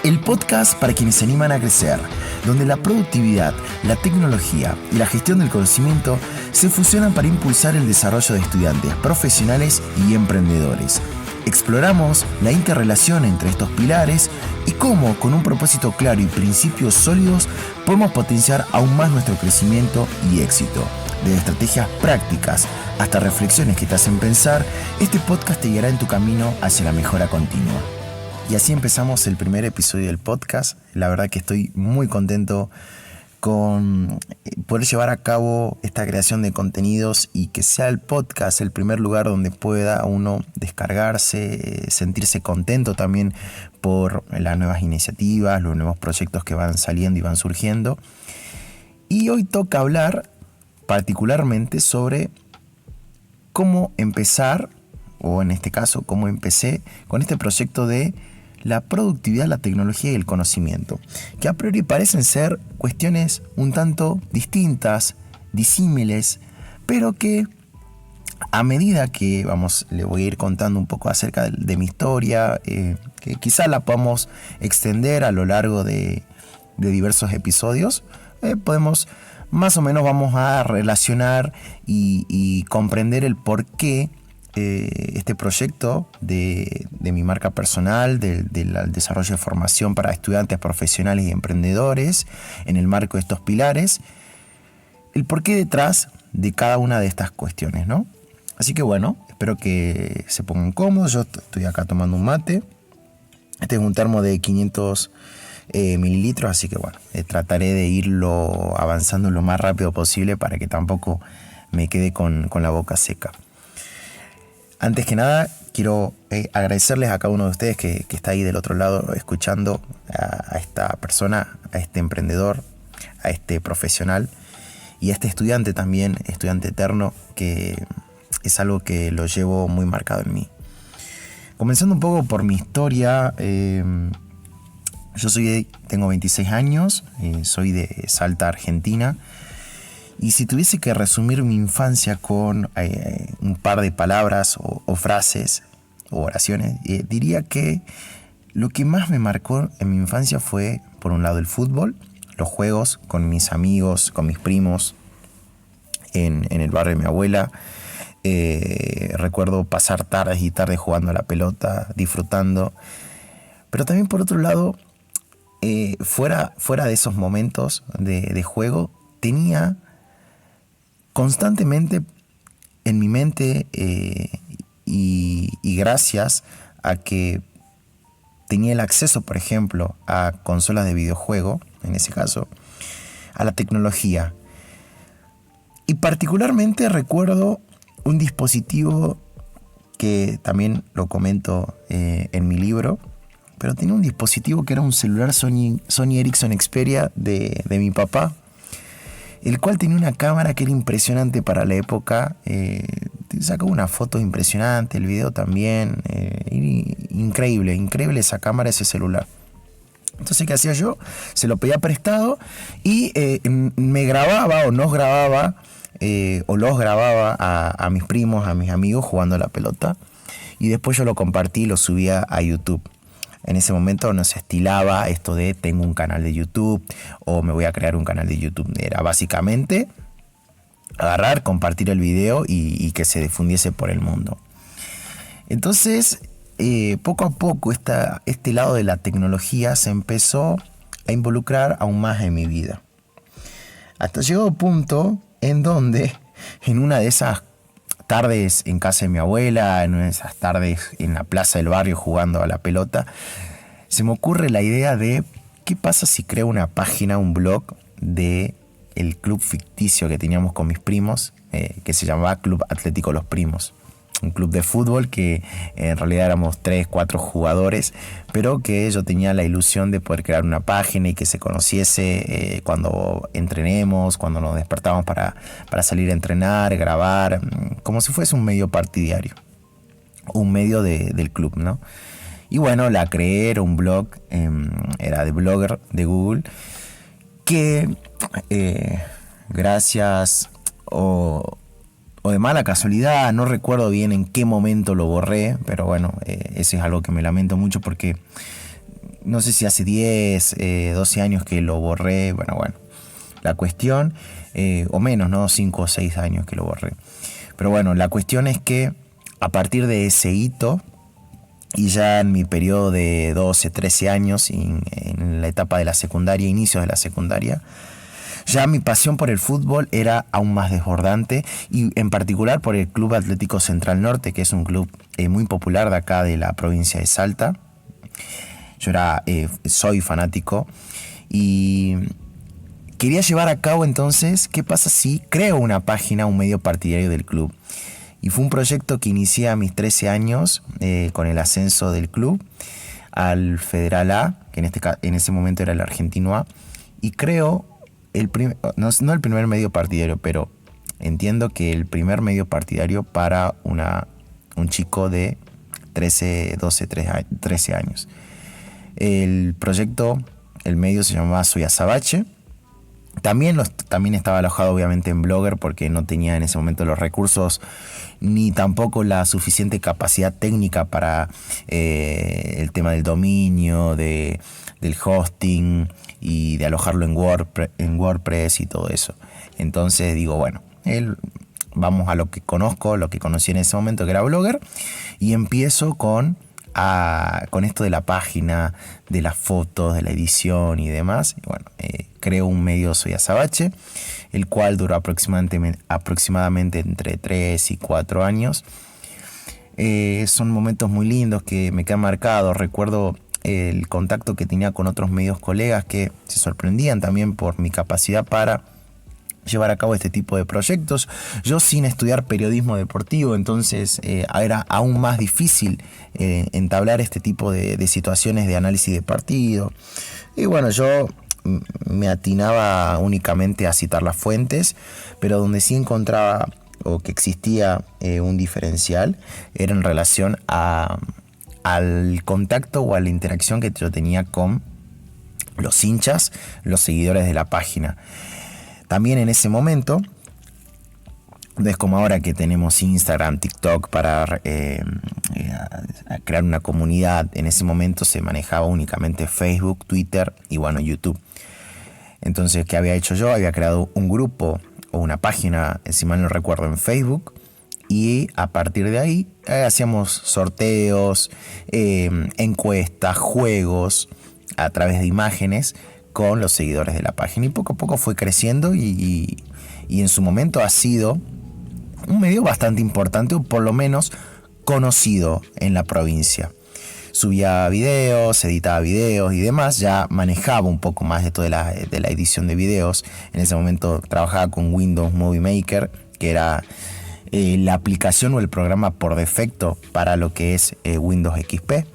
El podcast para quienes se animan a crecer, donde la productividad, la tecnología y la gestión del conocimiento se fusionan para impulsar el desarrollo de estudiantes, profesionales y emprendedores. Exploramos la interrelación entre estos pilares y cómo, con un propósito claro y principios sólidos, podemos potenciar aún más nuestro crecimiento y éxito. Desde estrategias prácticas hasta reflexiones que te hacen pensar, este podcast te guiará en tu camino hacia la mejora continua. Y así empezamos el primer episodio del podcast. La verdad que estoy muy contento con poder llevar a cabo esta creación de contenidos y que sea el podcast el primer lugar donde pueda uno descargarse, sentirse contento también por las nuevas iniciativas, los nuevos proyectos que van saliendo y van surgiendo. Y hoy toca hablar particularmente sobre cómo empezar, o en este caso, cómo empecé con este proyecto de la productividad, la tecnología y el conocimiento, que a priori parecen ser cuestiones un tanto distintas, disímiles, pero que a medida que le voy a ir contando un poco acerca de mi historia, que quizá la podamos extender a lo largo de diversos episodios, podemos más o menos vamos a relacionar y comprender el por qué este proyecto de mi marca personal, del desarrollo de formación para estudiantes profesionales y emprendedores en el marco de estos pilares, el porqué detrás de cada una de estas cuestiones, ¿no? Así que bueno, espero que se pongan cómodos. Yo estoy acá tomando un mate. Este es un termo de 500 mililitros, así que bueno, trataré de irlo avanzando lo más rápido posible para que tampoco me quede con la boca seca. Antes que nada, quiero agradecerles a cada uno de ustedes que está ahí del otro lado escuchando a esta persona, a este emprendedor, a este profesional y a este estudiante también, estudiante eterno, que es algo que lo llevo muy marcado en mí. Comenzando un poco por mi historia, yo tengo 26 años, soy de Salta, Argentina. Y si tuviese que resumir mi infancia con un par de palabras o frases o oraciones, diría que lo que más me marcó en mi infancia fue, por un lado, el fútbol, los juegos con mis amigos, con mis primos en el barrio de mi abuela. Recuerdo pasar tardes y tardes jugando a la pelota, disfrutando. Pero también, por otro lado, fuera de esos momentos de juego, tenía constantemente en mi mente y gracias a que tenía el acceso, por ejemplo, a consolas de videojuego, en ese caso, a la tecnología. Y particularmente recuerdo un dispositivo que también lo comento en mi libro, pero tenía un dispositivo que era un celular Sony Ericsson Xperia de mi papá, el cual tenía una cámara que era impresionante para la época. Sacó una foto impresionante, el video también. Increíble esa cámara, ese celular. Entonces, ¿qué hacía yo? Se lo pedía prestado y me grababa o nos grababa o los grababa a mis primos, a mis amigos jugando a la pelota. Y después yo lo compartí y lo subía a YouTube. En ese momento no se estilaba esto de tengo un canal de YouTube o me voy a crear un canal de YouTube. Era básicamente agarrar, compartir el video y que se difundiese por el mundo. Entonces, poco a poco este lado de la tecnología se empezó a involucrar aún más en mi vida. Hasta llegó un punto en donde, en una de esas tardes en casa de mi abuela, en esas tardes en la plaza del barrio jugando a la pelota, se me ocurre la idea de ¿qué pasa si creo una página, un blog de el club ficticio que teníamos con mis primos, que se llamaba Club Atlético Los Primos? Un club de fútbol que en realidad éramos 3, 4 jugadores, pero que yo tenía la ilusión de poder crear una página y que se conociese cuando entrenemos, cuando nos despertábamos para salir a entrenar, grabar, como si fuese un medio partidario, un medio del club, ¿no? Y bueno, la creé, era un blog, era de Blogger de Google, que gracias o de mala casualidad, no recuerdo bien en qué momento lo borré, pero bueno, eso es algo que me lamento mucho porque no sé si hace 10, 12 años que lo borré. Bueno, la cuestión, o menos, ¿no? 5 o 6 años que lo borré. Pero bueno, la cuestión es que a partir de ese hito, y ya en mi periodo de 12, 13 años, en la etapa de la secundaria, inicios de la secundaria, ya mi pasión por el fútbol era aún más desbordante, y en particular por el Club Atlético Central Norte, que es un club muy popular de acá de la provincia de Salta. Yo soy fanático y quería llevar a cabo entonces, ¿qué pasa si creo una página, un medio partidario del club? Y fue un proyecto que inicié a mis 13 años con el ascenso del club al Federal A, que en ese momento era el Argentino A, y creo no el primer medio partidario, pero entiendo que el primer medio partidario para un chico de 13, 12, 13 años. El proyecto, el medio se llamaba Soy Azabache. También estaba alojado obviamente en Blogger, porque no tenía en ese momento los recursos ni tampoco la suficiente capacidad técnica para el tema del dominio, del hosting y de alojarlo en WordPress y todo eso. Entonces digo, bueno, vamos a lo que conozco, lo que conocí en ese momento, que era Blogger, y empiezo con esto de la página, de las fotos, de la edición y demás. Y bueno, creo un medio Soy Azabache, el cual duró aproximadamente entre 3 y 4 años. Son momentos muy lindos que me quedan marcados. Recuerdo el contacto que tenía con otros medios colegas que se sorprendían también por mi capacidad para llevar a cabo este tipo de proyectos. Yo sin estudiar periodismo deportivo, entonces era aún más difícil entablar este tipo de situaciones de análisis de partido. Y bueno, yo me atinaba únicamente a citar las fuentes, pero donde sí encontraba o que existía un diferencial era en relación al contacto o a la interacción que yo tenía con los hinchas, los seguidores de la página. También en ese momento, no es como ahora que tenemos Instagram, TikTok para crear una comunidad. En ese momento se manejaba únicamente Facebook, Twitter y bueno, YouTube. Entonces, ¿qué había hecho yo? Había creado un grupo o una página, si mal no recuerdo, en Facebook, y a partir de ahí hacíamos sorteos, encuestas, juegos a través de imágenes con los seguidores de la página, y poco a poco fue creciendo y en su momento ha sido un medio bastante importante, o por lo menos conocido en la provincia. Subía videos, editaba videos y demás, ya manejaba un poco más de toda la edición de videos. En ese momento trabajaba con Windows Movie Maker, que era la aplicación o el programa por defecto para lo que es Windows XP.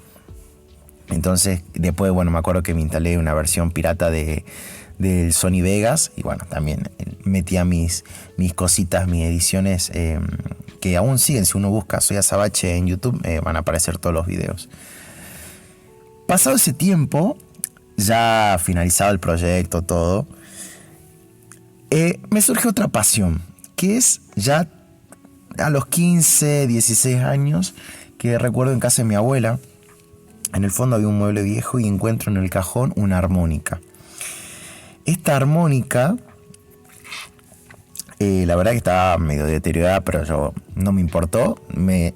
Entonces después, bueno, me acuerdo que me instalé una versión pirata del Sony Vegas, y bueno, también metía mis cositas, mis ediciones, que aún siguen. Si uno busca Soy Azabache en YouTube, van a aparecer todos los videos. Pasado ese tiempo, ya finalizado el proyecto, todo, me surge otra pasión, que es ya a los 15, 16 años, que recuerdo en casa de mi abuela. En el fondo había un mueble viejo y encuentro en el cajón una armónica. Esta armónica, la verdad que estaba medio deteriorada, pero yo no me importó. Me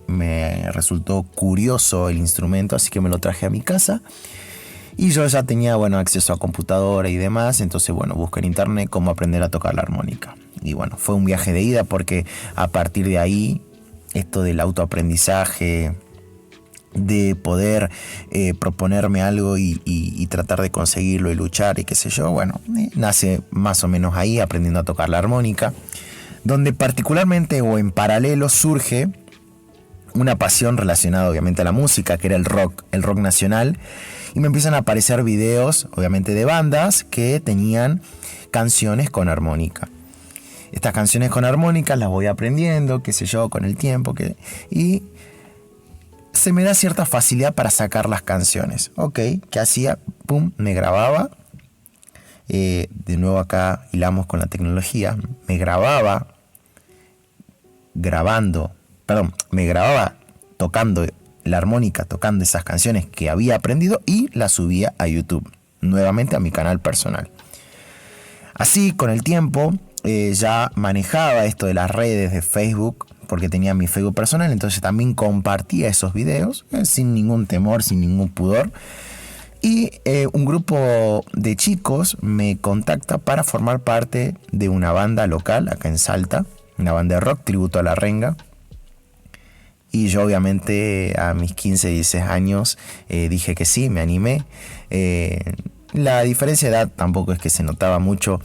resultó curioso el instrumento, así que me lo traje a mi casa. Y yo ya tenía, bueno, acceso a computadora y demás. Entonces, bueno, busqué en internet cómo aprender a tocar la armónica. Y bueno, fue un viaje de ida, porque a partir de ahí, esto del autoaprendizaje, de poder proponerme algo y tratar de conseguirlo y luchar y qué sé yo, bueno, nace más o menos ahí, aprendiendo a tocar la armónica, donde particularmente o en paralelo surge una pasión relacionada obviamente a la música, que era el rock nacional, y me empiezan a aparecer videos obviamente de bandas que tenían canciones con armónica. Estas canciones con armónica las voy aprendiendo, qué sé yo, con el tiempo, y se me da cierta facilidad para sacar las canciones. Ok, ¿qué hacía? Pum, me grababa. De nuevo acá hilamos con la tecnología. Me grababa tocando la armónica tocando esas canciones que había aprendido y las subía a YouTube, nuevamente a mi canal personal. Así, con el tiempo, ya manejaba esto de las redes de Facebook, porque tenía mi Facebook personal, entonces también compartía esos videos sin ningún temor, sin ningún pudor. Y un grupo de chicos me contacta para formar parte de una banda local acá en Salta, una banda de rock, tributo a La Renga. Y yo obviamente a mis 15, 16 años dije que sí, me animé. La diferencia de edad tampoco es que se notaba mucho,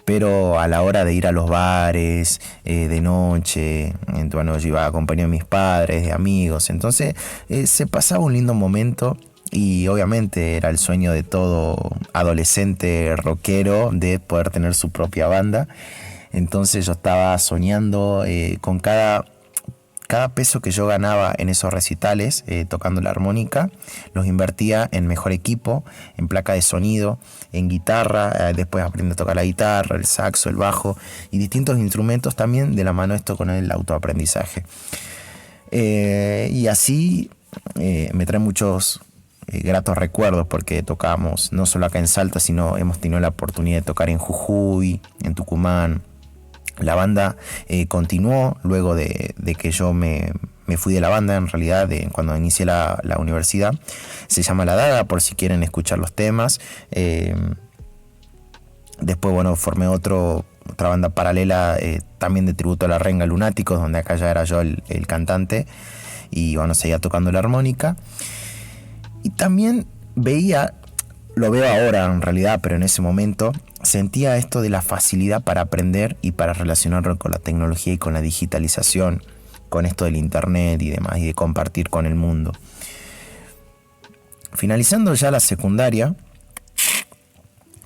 pero a la hora de ir a los bares, de noche, bueno, yo iba acompañado de mis padres, de amigos, entonces se pasaba un lindo momento. Y obviamente era el sueño de todo adolescente rockero de poder tener su propia banda. Entonces yo estaba soñando con cada peso que yo ganaba en esos recitales, tocando la armónica, los invertía en mejor equipo, en placa de sonido, en guitarra, después aprendí a tocar la guitarra, el saxo, el bajo y distintos instrumentos también, de la mano esto con el autoaprendizaje. Y así me trae muchos gratos recuerdos, porque tocamos no solo acá en Salta, sino hemos tenido la oportunidad de tocar en Jujuy, en Tucumán. La banda continuó luego de que yo me fui de la banda, en realidad, cuando inicié la universidad. Se llama La Daga, por si quieren escuchar los temas. Después, bueno, formé otra banda paralela, también de tributo a La Renga, Lunáticos, donde acá ya era yo el cantante. Y bueno, seguía tocando la armónica. Y también lo veo ahora en realidad, pero en ese momento sentía esto de la facilidad para aprender y para relacionarlo con la tecnología y con la digitalización, con esto del internet y demás, y de compartir con el mundo. Finalizando ya la secundaria,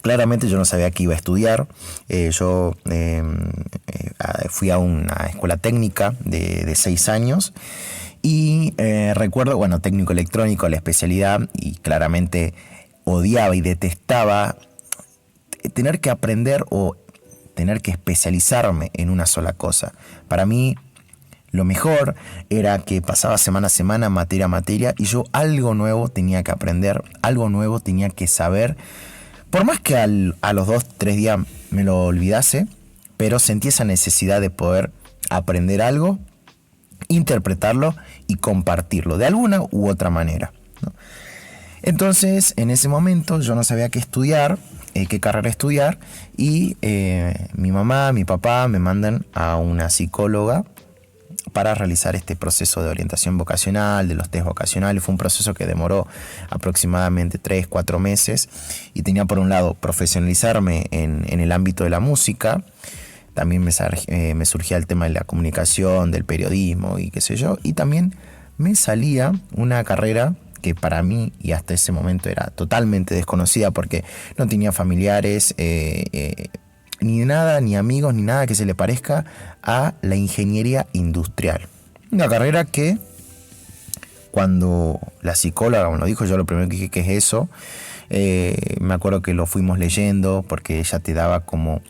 claramente yo no sabía qué iba a estudiar. Yo fui a una escuela técnica de 6 años. Y recuerdo, bueno, técnico electrónico, la especialidad, y claramente odiaba y detestaba tener que aprender o tener que especializarme en una sola cosa. Para mí, lo mejor era que pasaba semana a semana, materia a materia, y yo algo nuevo tenía que aprender, algo nuevo tenía que saber. Por más que a los 2, 3 días me lo olvidase, pero sentí esa necesidad de poder aprender algo, interpretarlo y compartirlo de alguna u otra manera, ¿no? Entonces, en ese momento yo no sabía qué estudiar, qué carrera estudiar, y mi mamá, mi papá me mandan a una psicóloga para realizar este proceso de orientación vocacional, de los test vocacionales. Fue un proceso que demoró aproximadamente 3, 4 meses y tenía, por un lado, profesionalizarme en el ámbito de la música. También me surgía el tema de la comunicación, del periodismo y qué sé yo. Y también me salía una carrera que para mí y hasta ese momento era totalmente desconocida, porque no tenía familiares, ni nada, ni amigos, ni nada que se le parezca a la ingeniería industrial. Una carrera que, cuando la psicóloga me lo dijo, yo lo primero que dije, ¿qué es eso? Me acuerdo que lo fuimos leyendo, porque ella te daba como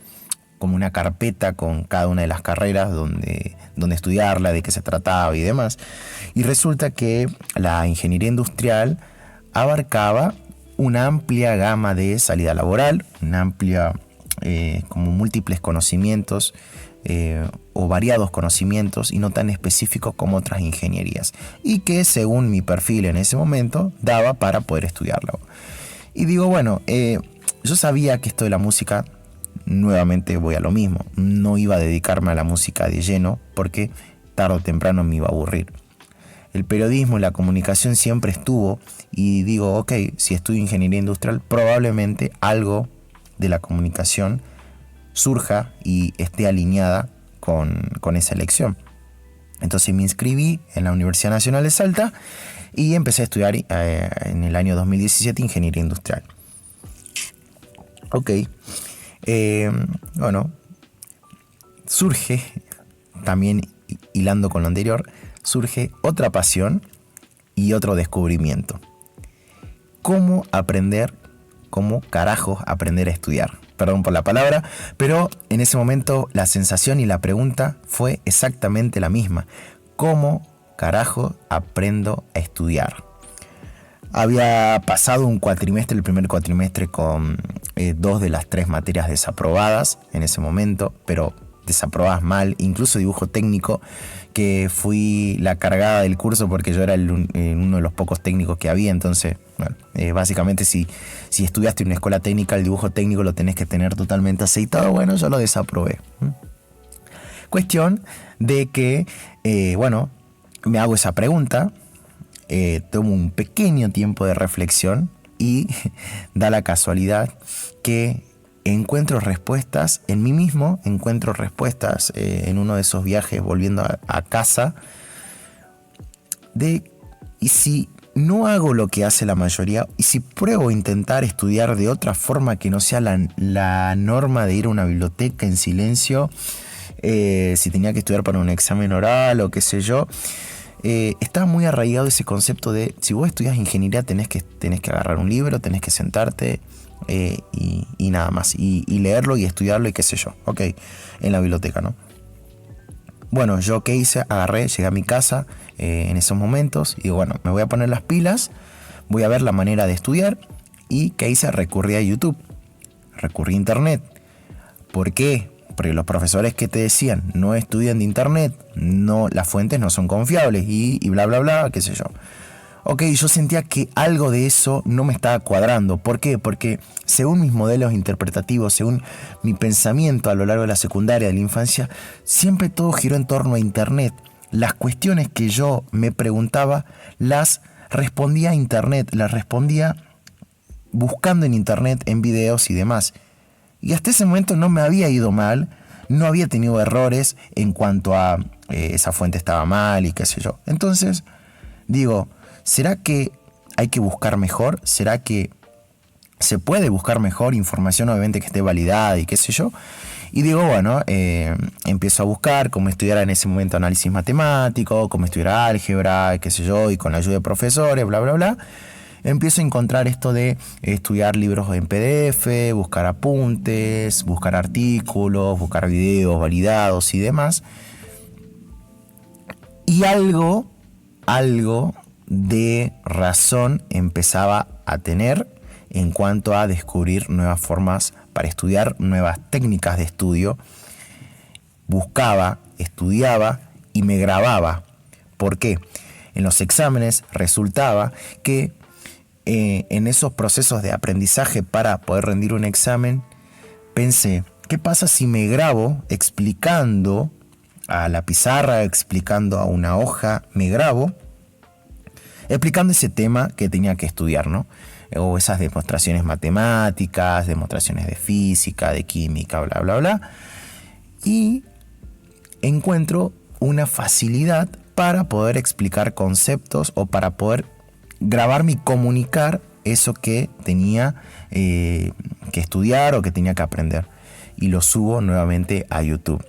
una carpeta con cada una de las carreras donde estudiarla, de qué se trataba y demás. Y resulta que la ingeniería industrial abarcaba una amplia gama de salida laboral, una amplia, como múltiples conocimientos o variados conocimientos, y no tan específicos como otras ingenierías, y que según mi perfil en ese momento daba para poder estudiarlo. Y digo, bueno, yo sabía que esto de la música, nuevamente voy a lo mismo, no iba a dedicarme a la música de lleno, porque tarde o temprano me iba a aburrir. El periodismo y la comunicación siempre estuvo, y digo, ok, si estudio ingeniería industrial, probablemente algo de la comunicación surja y esté alineada con esa elección. Entonces me inscribí en la Universidad Nacional de Salta y empecé a estudiar en el año 2017 ingeniería industrial. Ok. Bueno, surge, también hilando con lo anterior, surge otra pasión y otro descubrimiento. ¿Cómo carajos aprender a estudiar? Perdón por la palabra, pero en ese momento la sensación y la pregunta fue exactamente la misma. ¿Cómo carajo aprendo a estudiar? Había pasado un cuatrimestre, el primer cuatrimestre, con 2 de las 3 materias desaprobadas en ese momento, pero desaprobadas mal, incluso dibujo técnico, que fui la cargada del curso porque yo era uno de los pocos técnicos que había. Entonces, bueno, básicamente si estudiaste en una escuela técnica, el dibujo técnico lo tenés que tener totalmente aceitado. Bueno, yo lo desaprobé. Cuestión de que, me hago esa pregunta, tomo un pequeño tiempo de reflexión y da la casualidad que encuentro respuestas en mí mismo, encuentro respuestas en uno de esos viajes volviendo a casa, y si no hago lo que hace la mayoría, y si pruebo a intentar estudiar de otra forma que no sea la norma de ir a una biblioteca en silencio, si tenía que estudiar para un examen oral o qué sé yo, estaba muy arraigado ese concepto de, si vos estudias ingeniería tenés que agarrar un libro, tenés que sentarte y nada más, y leerlo y estudiarlo y qué sé yo, ok, en la biblioteca, ¿no? Bueno, yo qué hice, agarré, llegué a mi casa en esos momentos y digo, bueno, me voy a poner las pilas, voy a ver la manera de estudiar. Y qué hice, recurrí a YouTube, recurrí a internet. ¿Por qué? Porque los profesores que te decían no estudien de internet, no, las fuentes no son confiables y bla bla bla, qué sé yo. Ok, yo sentía que algo de eso no me estaba cuadrando. ¿Por qué? Porque según mis modelos interpretativos, según mi pensamiento a lo largo de la secundaria, de la infancia, siempre todo giró en torno a internet. Las cuestiones que yo me preguntaba las respondía a internet, las respondía buscando en internet, en videos y demás. Y hasta ese momento no me había ido mal, no había tenido errores en cuanto a esa fuente estaba mal y qué sé yo. Entonces, digo, ¿será que hay que buscar mejor? ¿Será que se puede buscar mejor información, obviamente que esté validada y qué sé yo? Y digo, bueno, empiezo a buscar cómo estudiar en ese momento análisis matemático, cómo estudiar álgebra, qué sé yo, y con la ayuda de profesores, bla, bla, bla. Empiezo a encontrar esto de estudiar libros en PDF, buscar apuntes, buscar artículos, buscar videos validados y demás. Y algo de razón empezaba a tener en cuanto a descubrir nuevas formas para estudiar, nuevas técnicas de estudio. Buscaba, estudiaba y me grababa. ¿Por qué? En los exámenes resultaba que en esos procesos de aprendizaje para poder rendir un examen, pensé, ¿qué pasa si me grabo explicando a la pizarra, explicando a una hoja, me grabo explicando ese tema que tenía que estudiar, ¿no? O esas demostraciones matemáticas, demostraciones de física, de química, bla, bla, bla. Y encuentro una facilidad para poder explicar conceptos o para poder grabarme y comunicar eso que tenía que estudiar o que tenía que aprender. Y lo subo nuevamente a YouTube.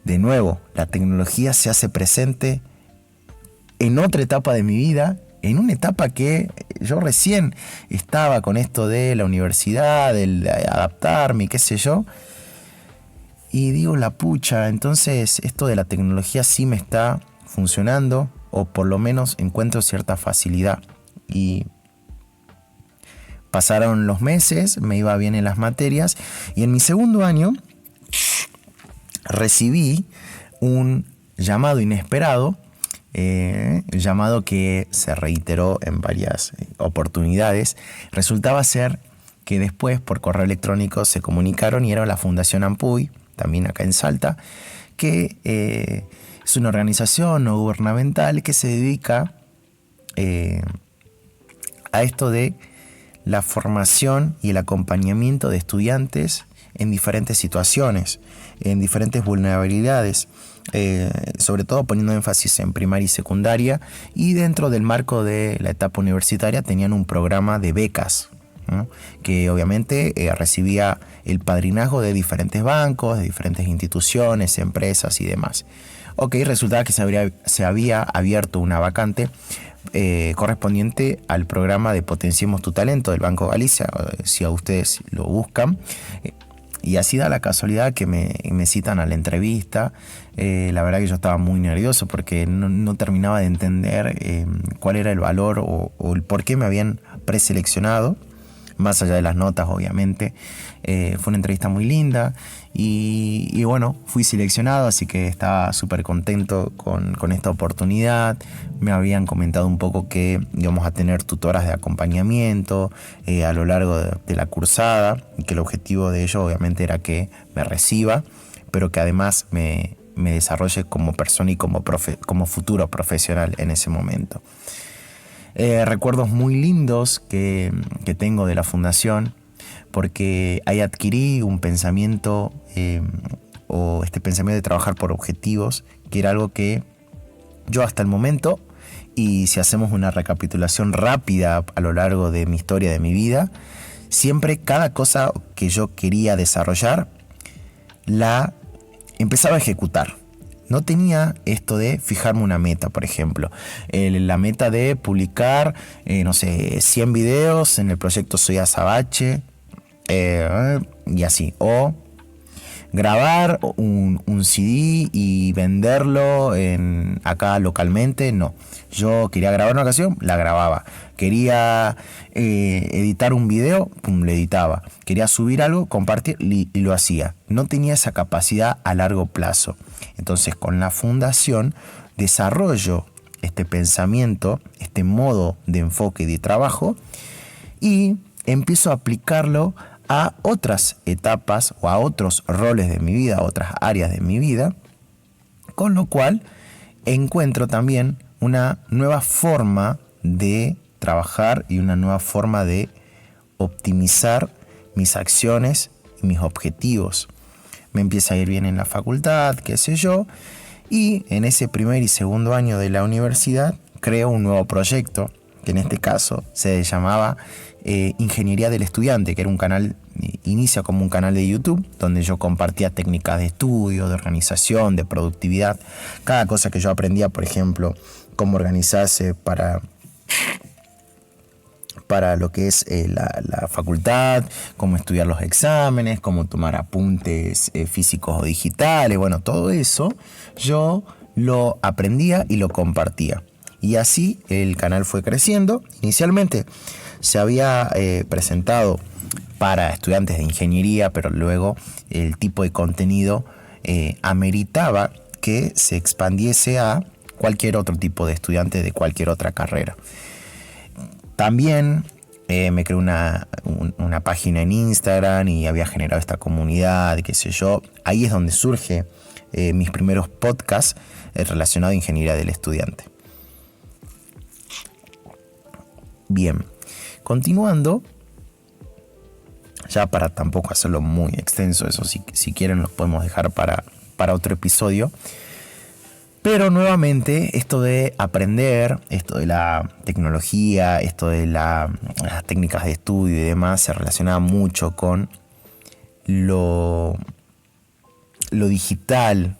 De nuevo, la tecnología se hace presente en otra etapa de mi vida, en una etapa que yo recién estaba con esto de la universidad, de adaptarme, qué sé yo. Y digo, la pucha, entonces esto de la tecnología sí me está funcionando, o por lo menos encuentro cierta facilidad. Y pasaron los meses, me iba bien en las materias, y en mi segundo año recibí un llamado inesperado, llamado que se reiteró en varias oportunidades. Resultaba ser que después por correo electrónico se comunicaron y era la Fundación Ampuy, también acá en Salta, que es una organización no gubernamental que se dedica a esto de la formación y el acompañamiento de estudiantes en diferentes situaciones, en diferentes vulnerabilidades, sobre todo poniendo énfasis en primaria y secundaria, y dentro del marco de la etapa universitaria tenían un programa de becas, ¿no? Que obviamente recibía el padrinazgo de diferentes bancos, de diferentes instituciones, empresas y demás. Ok, resultaba que se había abierto una vacante correspondiente al programa de Potenciemos tu Talento del Banco Galicia. Si a ustedes lo buscan, Y así da la casualidad que me citan a la entrevista. La verdad que yo estaba muy nervioso porque no terminaba de entender cuál era el valor o el por qué me habían preseleccionado, más allá de las notas, obviamente. Fue una entrevista muy linda y bueno, fui seleccionado, así que estaba súper contento con esta oportunidad. Me habían comentado un poco que íbamos a tener tutoras de acompañamiento a lo largo de la cursada, y que el objetivo de ello obviamente era que me reciba, pero que además me desarrolle como persona y como futuro profesional en ese momento. Recuerdos muy lindos que tengo de la fundación, porque ahí adquirí un pensamiento o este pensamiento de trabajar por objetivos, que era algo que yo hasta el momento, y si hacemos una recapitulación rápida a lo largo de mi historia, de mi vida, siempre cada cosa que yo quería desarrollar la empezaba a ejecutar. No tenía esto de fijarme una meta, por ejemplo. La meta de publicar, 100 videos en el proyecto Soy Azabache, y así. O grabar un CD y venderlo acá localmente, no. Yo quería grabar una canción, la grababa. Quería editar un video, lo editaba. Quería subir algo, compartir y lo hacía. No tenía esa capacidad a largo plazo. Entonces, con la fundación desarrollo este pensamiento, este modo de enfoque y de trabajo, y empiezo a aplicarlo a otras etapas o a otros roles de mi vida, a otras áreas de mi vida, con lo cual encuentro también una nueva forma de trabajar y una nueva forma de optimizar mis acciones y mis objetivos. Me empieza a ir bien en la facultad, qué sé yo, y en ese primer y segundo año de la universidad creo un nuevo proyecto, que en este caso se llamaba Ingeniería del Estudiante, que era un canal, inicia como un canal de YouTube, donde yo compartía técnicas de estudio, de organización, de productividad, cada cosa que yo aprendía, por ejemplo, cómo organizarse para lo que es la facultad, cómo estudiar los exámenes, cómo tomar apuntes físicos o digitales. Bueno, todo eso yo lo aprendía y lo compartía. Y así el canal fue creciendo. Inicialmente se había presentado para estudiantes de ingeniería, pero luego el tipo de contenido ameritaba que se expandiese a cualquier otro tipo de estudiante de cualquier otra carrera. También me creé una página en Instagram y había generado esta comunidad, qué sé yo. Ahí es donde surge mis primeros podcasts relacionados a ingeniería del estudiante. Bien, continuando, ya para tampoco hacerlo muy extenso, eso si quieren lo podemos dejar para otro episodio. Pero nuevamente, esto de aprender, esto de la tecnología, esto de las técnicas de estudio y demás, se relacionaba mucho con lo digital,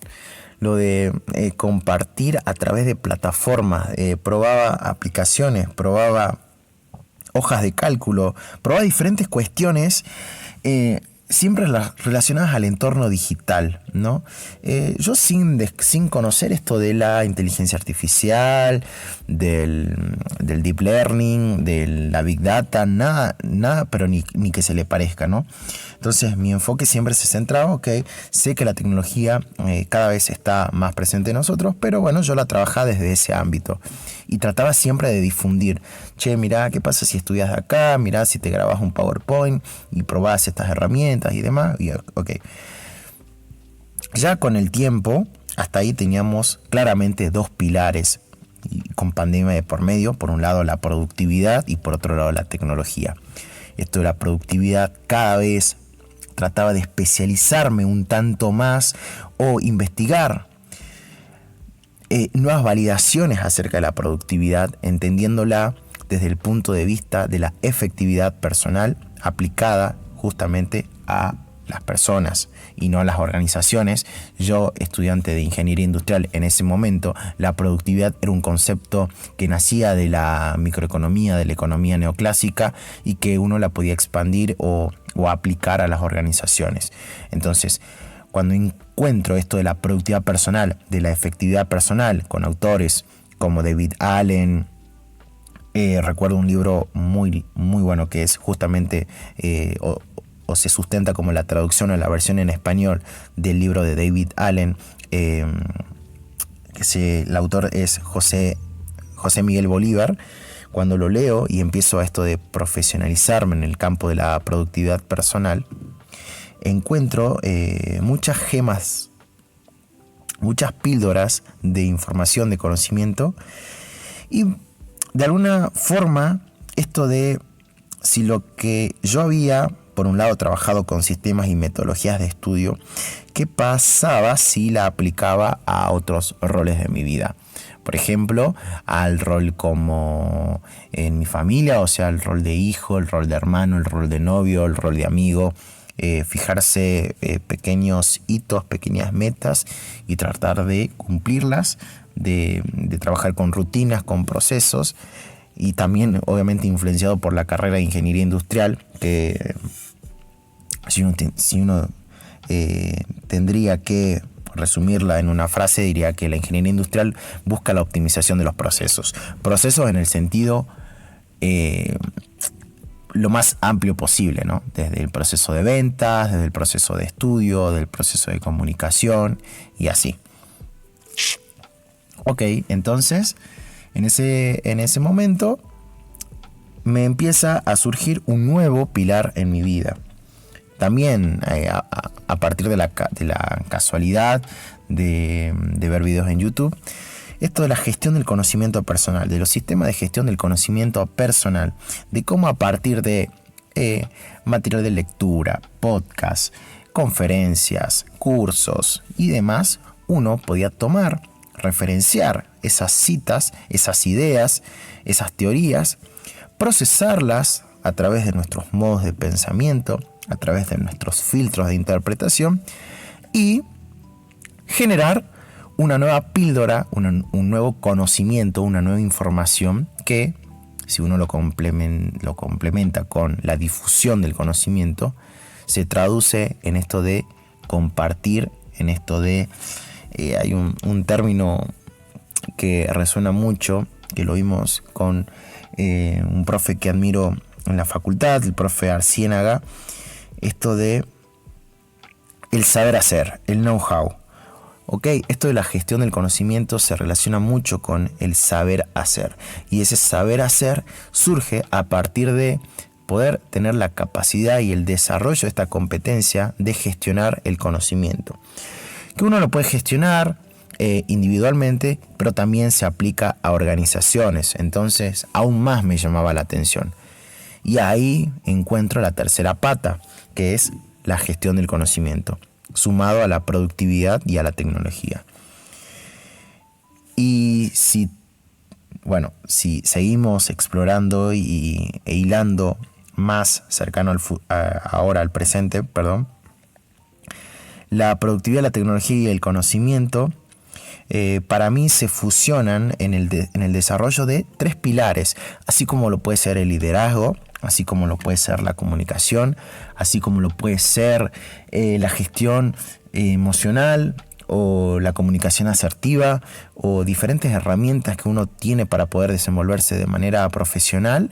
lo de compartir a través de plataformas. Probaba aplicaciones, probaba hojas de cálculo, probaba diferentes cuestiones, siempre relacionadas al entorno digital, ¿no? Yo sin conocer esto de la inteligencia artificial, del deep learning, de la big data, nada, pero ni que se le parezca, ¿no? Entonces mi enfoque siempre se centraba, sé que la tecnología cada vez está más presente en nosotros, pero bueno, yo la trabajaba desde ese ámbito y trataba siempre de difundir. Mirá, ¿qué pasa si estudias de acá? Mirá si te grabas un PowerPoint y probás estas herramientas y demás. Y, Ya con el tiempo, hasta ahí teníamos claramente dos pilares, y con pandemia de por medio. Por un lado la productividad y por otro lado la tecnología. Esto de la productividad, cada vez trataba de especializarme un tanto más o investigar nuevas validaciones acerca de la productividad, entendiéndola desde el punto de vista de la efectividad personal aplicada justamente a las personas y no las organizaciones. Yo, estudiante de ingeniería industrial en ese momento, la productividad era un concepto que nacía de la microeconomía, de la economía neoclásica, y que uno la podía expandir o aplicar a las organizaciones. Entonces, cuando encuentro esto de la productividad personal, de la efectividad personal, con autores como David Allen, recuerdo un libro muy bueno que es justamente o se sustenta como la traducción o la versión en español del libro de David Allen, el autor es José Miguel Bolívar. Cuando lo leo y empiezo a esto de profesionalizarme en el campo de la productividad personal, encuentro muchas gemas, muchas píldoras de información, de conocimiento, y de alguna forma esto de si lo que yo había, por un lado, trabajado con sistemas y metodologías de estudio, ¿qué pasaba si la aplicaba a otros roles de mi vida? Por ejemplo, al rol como en mi familia, o sea, el rol de hijo, el rol de hermano, el rol de novio, el rol de amigo. Fijarse pequeños hitos, pequeñas metas y tratar de cumplirlas, de trabajar con rutinas, con procesos, y también obviamente influenciado por la carrera de ingeniería industrial, que si uno tendría que resumirla en una frase, diría que la ingeniería industrial busca la optimización de los procesos en el sentido lo más amplio posible, ¿no? Desde el proceso de ventas, desde el proceso de estudio, del proceso de comunicación y así. Ok, entonces en ese momento me empieza a surgir un nuevo pilar en mi vida. También a partir de la casualidad de ver videos en YouTube, esto de la gestión del conocimiento personal, de los sistemas de gestión del conocimiento personal, de cómo a partir de material de lectura, podcast, conferencias, cursos y demás, uno podía tomar, referenciar esas citas, esas ideas, esas teorías, procesarlas a través de nuestros modos de pensamiento, a través de nuestros filtros de interpretación y generar una nueva píldora, un nuevo conocimiento, una nueva información que, si uno lo complementa con la difusión del conocimiento, se traduce en esto de compartir, en esto de... hay un término que resuena mucho, que lo vimos con un profe que admiro en la facultad, el profe Arciénaga, esto de el saber hacer, el know-how. Ok, esto de la gestión del conocimiento se relaciona mucho con el saber hacer. Y ese saber hacer surge a partir de poder tener la capacidad y el desarrollo de esta competencia de gestionar el conocimiento. Que uno lo puede gestionar individualmente, pero también se aplica a organizaciones. Entonces, aún más me llamaba la atención. Y ahí encuentro la tercera pata, que es la gestión del conocimiento, sumado a la productividad y a la tecnología. Y si seguimos explorando e hilando más cercano ahora al presente, la productividad, la tecnología y el conocimiento para mí se fusionan en el desarrollo de tres pilares, así como lo puede ser el liderazgo, así como lo puede ser la comunicación, así como lo puede ser la gestión emocional o la comunicación asertiva o diferentes herramientas que uno tiene para poder desenvolverse de manera profesional.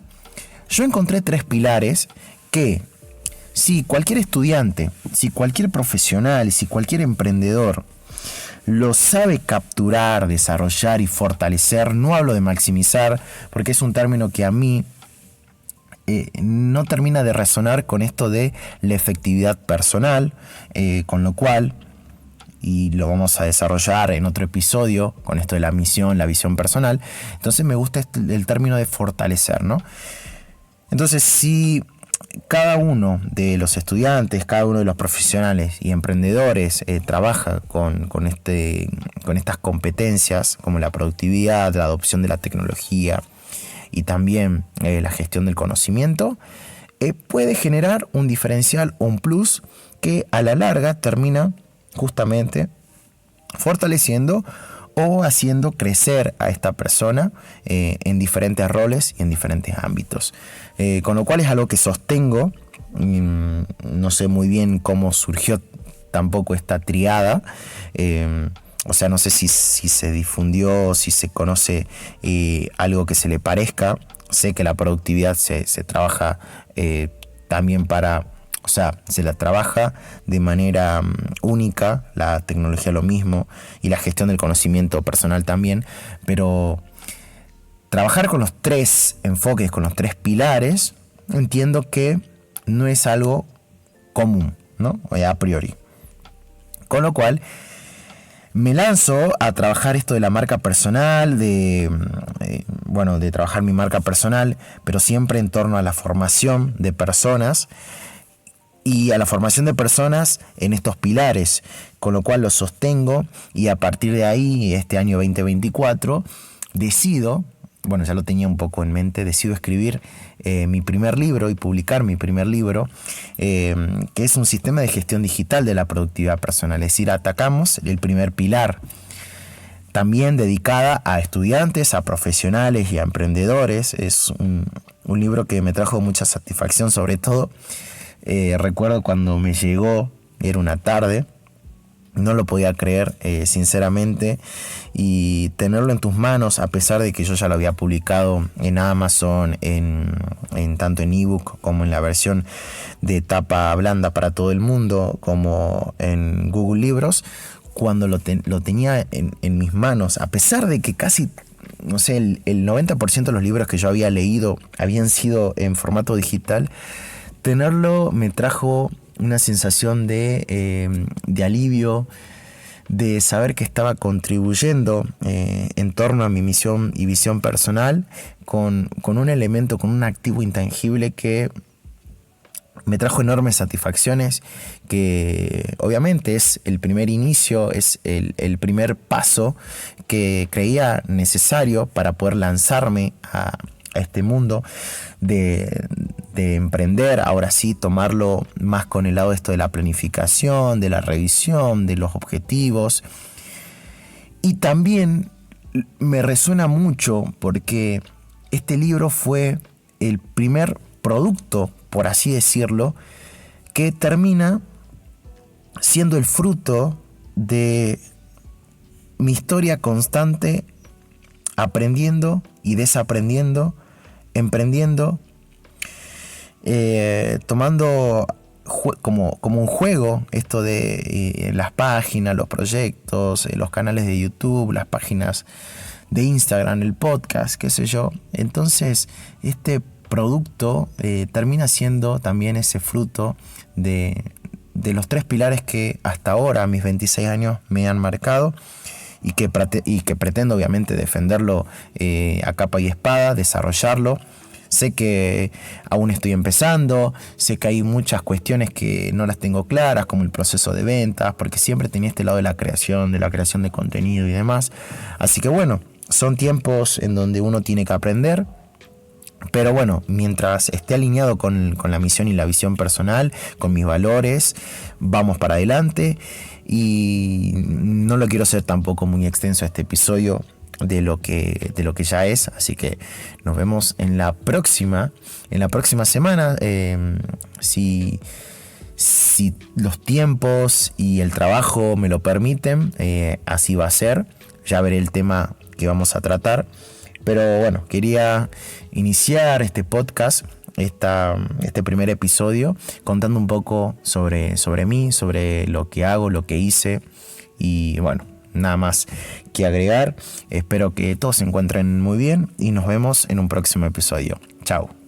Yo encontré tres pilares que si cualquier estudiante, si cualquier profesional, si cualquier emprendedor lo sabe capturar, desarrollar y fortalecer, no hablo de maximizar porque es un término que a mí no termina de resonar con esto de la efectividad personal, con lo cual, y lo vamos a desarrollar en otro episodio con esto de la misión, la visión personal, entonces me gusta el término de fortalecer, ¿no? Entonces, si cada uno de los estudiantes, cada uno de los profesionales y emprendedores trabaja con estas competencias como la productividad, la adopción de la tecnología y también la gestión del conocimiento, puede generar un diferencial o un plus que a la larga termina justamente fortaleciendo o haciendo crecer a esta persona en diferentes roles y en diferentes ámbitos. Con lo cual es algo que sostengo. No sé muy bien cómo surgió tampoco esta triada. O sea, no sé si se difundió, si se conoce algo que se le parezca. Sé que la productividad se trabaja también o sea, se la trabaja de manera única, la tecnología lo mismo y la gestión del conocimiento personal también, pero trabajar con los tres enfoques, con los tres pilares, entiendo que no es algo común, ¿no? A priori. Con lo cual, me lanzo a trabajar esto de la marca personal, de trabajar mi marca personal, pero siempre en torno a la formación de personas y a la formación de personas en estos pilares, con lo cual lo sostengo y a partir de ahí, este año 2024, decido, ya lo tenía un poco en mente, decido escribir mi primer libro y publicar mi primer libro, que es un sistema de gestión digital de la productividad personal. Es decir, atacamos el primer pilar, también dedicada a estudiantes, a profesionales y a emprendedores. Es un libro que me trajo mucha satisfacción, sobre todo. Recuerdo cuando me llegó, era una tarde, no lo podía creer, sinceramente, y tenerlo en tus manos, a pesar de que yo ya lo había publicado en Amazon, tanto en ebook como en la versión de tapa blanda para todo el mundo, como en Google Libros. Cuando lo tenía en mis manos, a pesar de que casi, no sé, el 90% de los libros que yo había leído habían sido en formato digital, tenerlo me trajo una sensación de alivio, de saber que estaba contribuyendo en torno a mi misión y visión personal con un elemento, con un activo intangible que me trajo enormes satisfacciones, que obviamente es el primer inicio, es el primer paso que creía necesario para poder lanzarme a este mundo de emprender, ahora sí tomarlo más con el lado esto de la planificación, de la revisión, de los objetivos. Y también me resuena mucho porque este libro fue el primer producto, por así decirlo, que termina siendo el fruto de mi historia constante, aprendiendo y desaprendiendo, emprendiendo, tomando como un juego esto de las páginas, los proyectos, los canales de YouTube, las páginas de Instagram, el podcast, qué sé yo. Entonces este producto termina siendo también ese fruto de los tres pilares que hasta ahora, a mis 26 años, me han marcado y que pretendo obviamente defenderlo a capa y espada, desarrollarlo. Sé que aún estoy empezando, sé que hay muchas cuestiones que no las tengo claras, como el proceso de ventas, porque siempre tenía este lado de la creación de contenido y demás. Así que bueno, son tiempos en donde uno tiene que aprender. Pero bueno, mientras esté alineado con la misión y la visión personal, con mis valores, vamos para adelante. Y no lo quiero hacer tampoco muy extenso este episodio de lo que ya es. Así que nos vemos en la próxima semana. Si los tiempos y el trabajo me lo permiten, así va a ser. Ya veré el tema que vamos a tratar. Pero bueno, quería iniciar este podcast, este primer episodio, contando un poco sobre mí, sobre lo que hago, lo que hice. Y bueno, nada más que agregar. Espero que todos se encuentren muy bien y nos vemos en un próximo episodio. Chao.